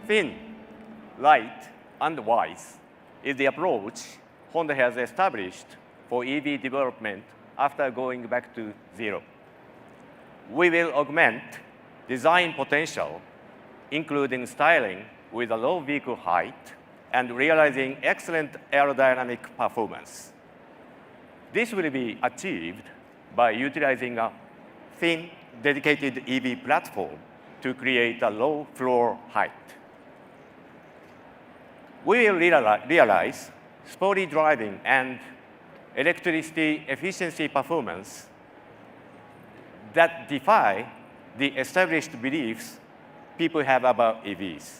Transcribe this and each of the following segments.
thin, light, and wise is the approach Honda has established for EV development after going back to zero. We will augment design potential, including styling with a low vehicle height and realizing excellent aerodynamic performance. This will be achieved by utilizing a thin, dedicated EV platform to create a low floor height. We will realize sporty driving and electricity efficiency performance that defy the established beliefs people have about EVs.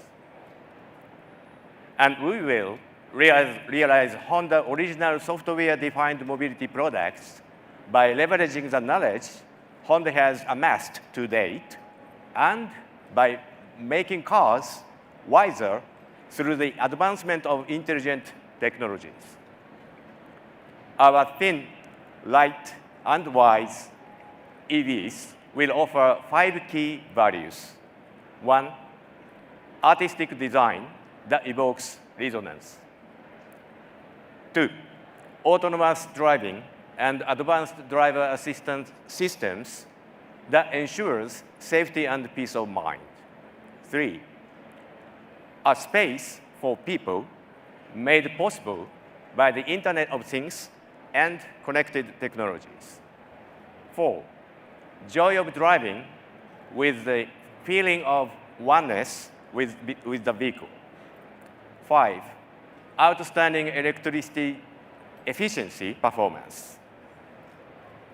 And we will realize Honda original software-defined mobility products by leveraging the knowledge Honda has amassed to date and by making cars wiser through the advancement of intelligent technologies. Our thin, light, and wise EVs will offer 5 key values. 1, artistic design that evokes resonance. 2, autonomous driving and advanced driver assistance systems that ensures safety and peace of mind. 3, a space for people made possible by the Internet of Things and connected technologies. 4, joy of driving with the feeling of oneness with the vehicle. 5, outstanding electricity efficiency performance.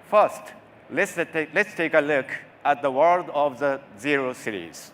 First, let's take a look at the world of the Zero series.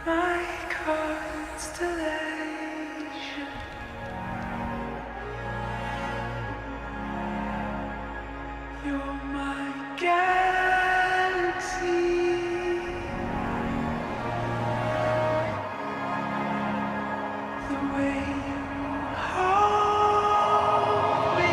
My constellation, you're my galaxy, the way you hold me.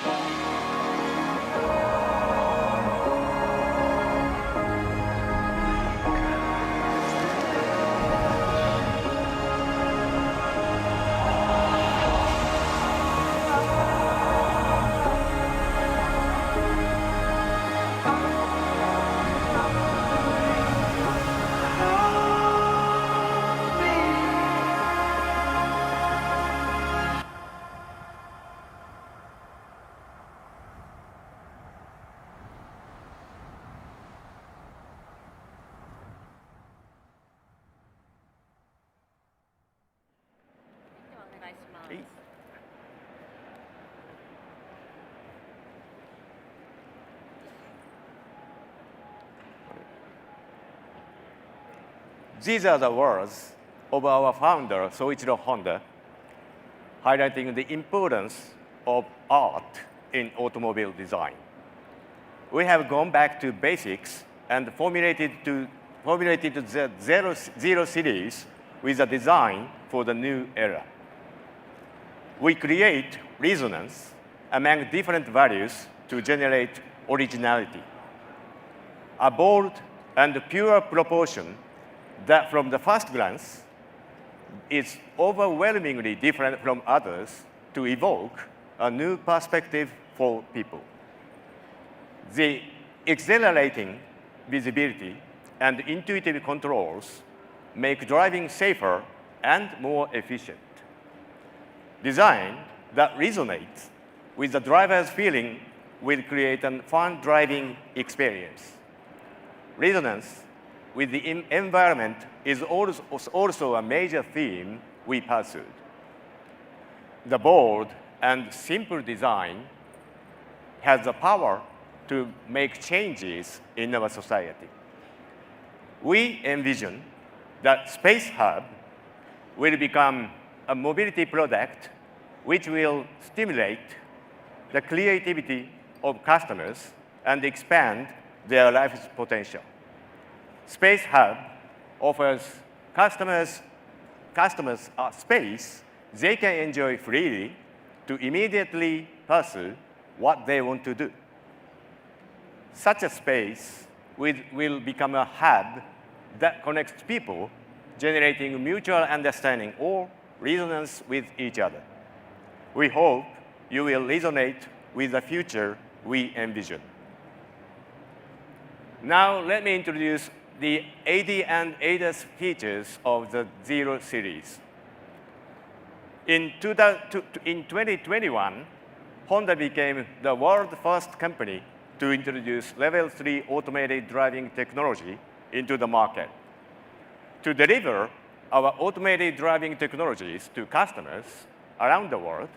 Galaxy. These are the words of our founder, Soichiro Honda, highlighting the importance of art in automobile design. We have gone back to basics and formulated the Zero series with a design for the new era. We create resonance among different values to generate originality. A bold and pure proportion that from the first glance is overwhelmingly different from others to evoke a new perspective for people. The exhilarating visibility and intuitive controls make driving safer and more efficient. Design that resonates with the driver's feeling will create a fun driving experience. Resonance with the environment is also a major theme we pursued. The bold and simple design has the power to make changes in our society. We envision that Space-Hub will become a mobility product which will stimulate the creativity of customers and expand their life's potential. Space-Hub offers customers a space they can enjoy freely to immediately pursue what they want to do. Such a space will become a hub that connects people, generating mutual understanding or resonance with each other. We hope you will resonate with the future we envision. Now, let me introduce the AD and ADAS features of the Zero series. In 2021, Honda became the world's first company to introduce Level 3 automated driving technology into the market. To deliver our automated driving technologies to customers around the world,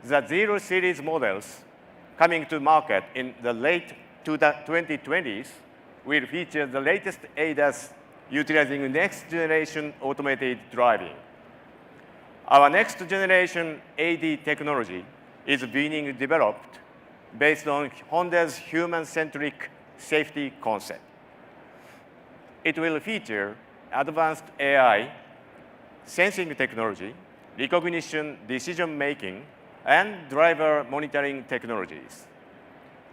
the Zero series models coming to market in the late 2020s will feature the latest ADAS utilizing next-generation automated driving. Our next-generation AD technology is being developed based on Honda's human-centric safety concept. It will feature advanced AI, sensing technology, recognition, decision-making, and driver monitoring technologies.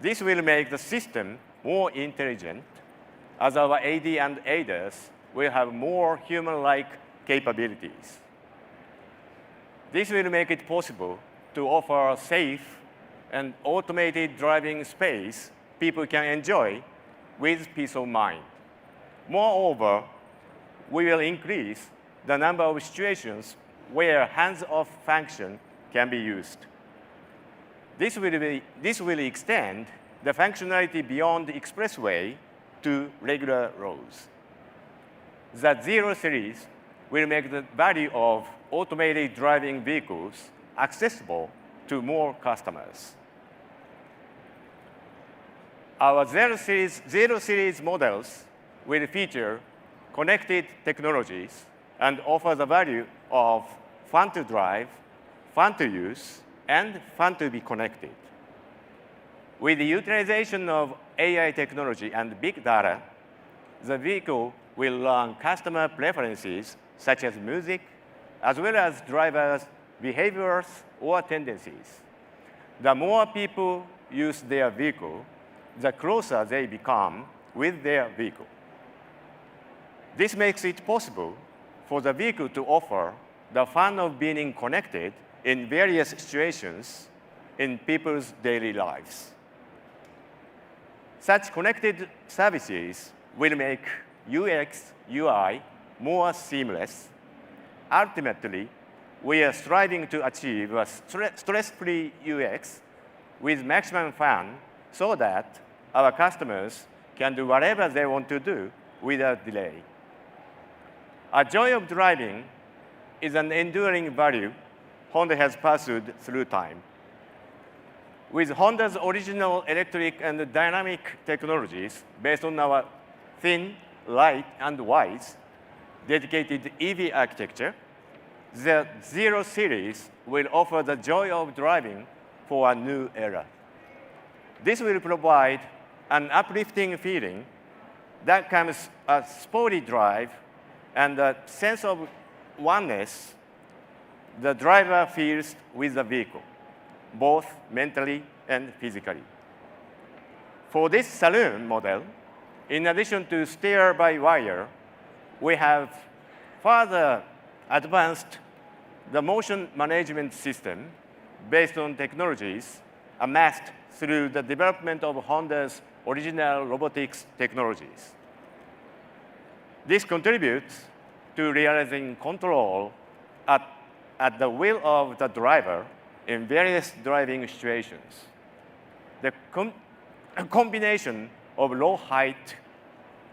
This will make the system more intelligent, as our AD and ADAS will have more human-like capabilities. This will make it possible to offer a safe and automated driving space people can enjoy with peace of mind. Moreover, we will increase the number of situations where hands-off function can be used. This will extend the functionality beyond the expressway to regular roads. The Zero series will make the value of automated driving vehicles accessible to more customers. Our Zero series models will feature connected technologies and offer the value of fun to drive, fun to use, and fun to be connected. With the utilization of AI technology and big data, the vehicle will learn customer preferences such as music, as well as drivers' behaviors or tendencies. The more people use their vehicle, the closer they become with their vehicle. This makes it possible for the vehicle to offer the fun of being connected in various situations in people's daily lives. Such connected services will make UX, UI more seamless. Ultimately, we are striving to achieve a stress-free UX with maximum fun so that our customers can do whatever they want to do without delay. A joy of driving is an enduring value Honda has pursued through time. With Honda's original electric and dynamic technologies based on our thin, light, and wide, dedicated EV architecture, the Zero Series will offer the joy of driving for a new era. This will provide an uplifting feeling that comes a sporty drive and a sense of oneness the driver feels with the vehicle, both mentally and physically. For this Saloon model, in addition to steer-by-wire, we have further advanced the motion management system based on technologies amassed through the development of Honda's original robotics technologies. This contributes to realizing control at the will of the driver in various driving situations. The combination of low height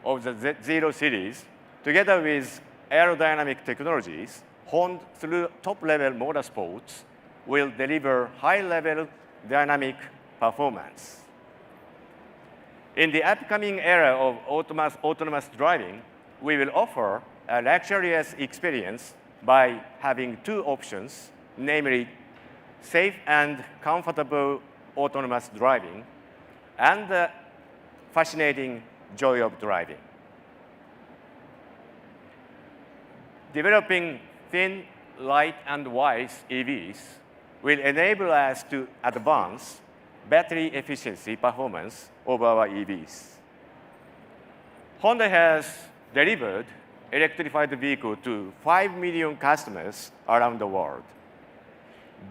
of the Zero Series together with aerodynamic technologies honed through top-level motorsports will deliver high-level dynamic performance. In the upcoming era of autonomous driving, we will offer a luxurious experience by having two options, namely safe and comfortable autonomous driving and the fascinating joy of driving. Developing thin, light, and wise EVs will enable us to advance battery efficiency performance of our EVs. Honda has delivered electrified vehicle to 5 million customers around the world.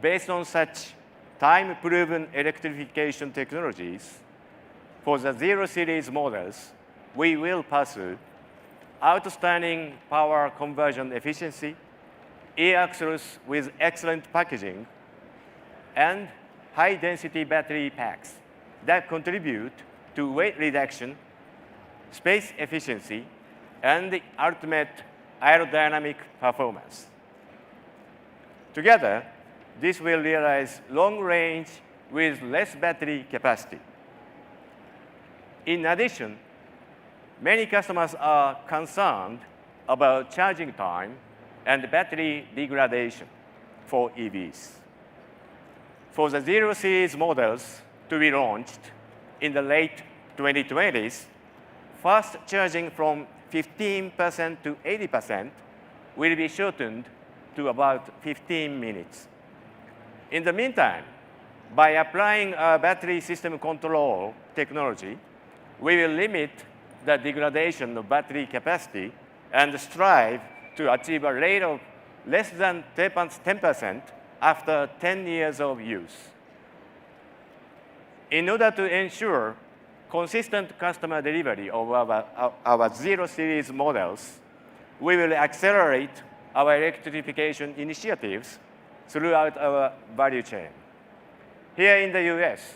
Based on such time-proven electrification technologies, for the Zero Series models, we will pursue outstanding power conversion efficiency, e-axles with excellent packaging, and high-density battery packs that contribute to weight reduction, space efficiency, and the ultimate aerodynamic performance. Together, this will realize long range with less battery capacity. In addition, many customers are concerned about charging time and battery degradation for EVs. For the Zero Series models to be launched in the late 2020s, fast charging from 15% to 80% will be shortened to about 15 minutes. In the meantime, by applying our battery system control technology, we will limit the degradation of battery capacity and strive to achieve a rate of less than 10% after 10 years of use. In order to ensure consistent customer delivery of our Zero Series models, we will accelerate our electrification initiatives throughout our value chain. Here in the US,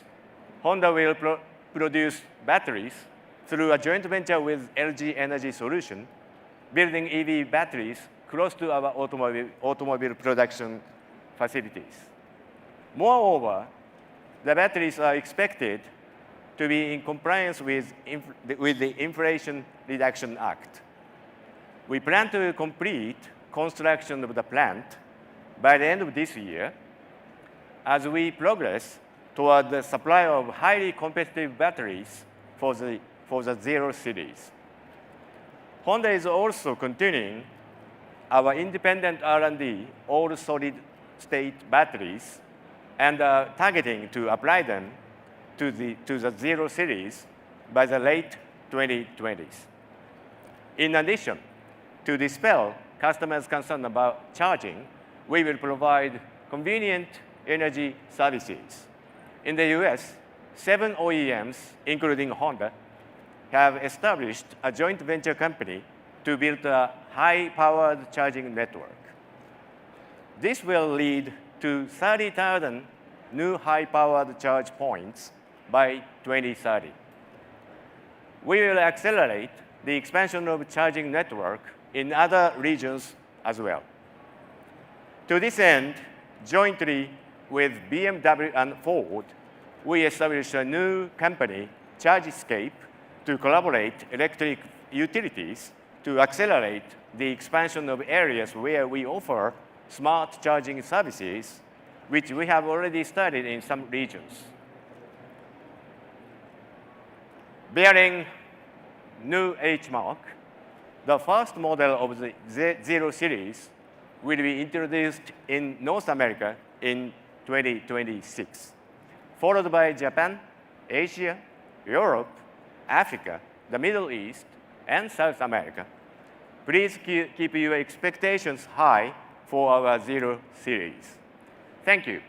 Honda will produce batteries through a joint venture with LG Energy Solution, building EV batteries close to our automobile production facilities. Moreover, the batteries are expected to be in compliance with the Inflation Reduction Act. We plan to complete construction of the plant by the end of this year as we progress toward the supply of highly competitive batteries for the Zero Series. Honda is also continuing our independent R&D all solid-state batteries and are targeting to apply them to the Zero Series by the late 2020s. In addition, to dispel customers' concern about charging, we will provide convenient energy services. In the US, 7 OEMs, including Honda, have established a joint venture company to build a high-powered charging network. This will lead to 30,000 new high-powered charge points by 2030. We will accelerate the expansion of charging network in other regions as well. To this end, jointly with BMW and Ford, we established a new company, ChargeScape, to collaborate electric utilities to accelerate the expansion of areas where we offer smart charging services, which we have already started in some regions. Bearing new H mark, the first model of the Zero series will be introduced in North America in 2026, followed by Japan, Asia, Europe, Africa, the Middle East, and South America. Please keep your expectations high for our Zero series. Thank you.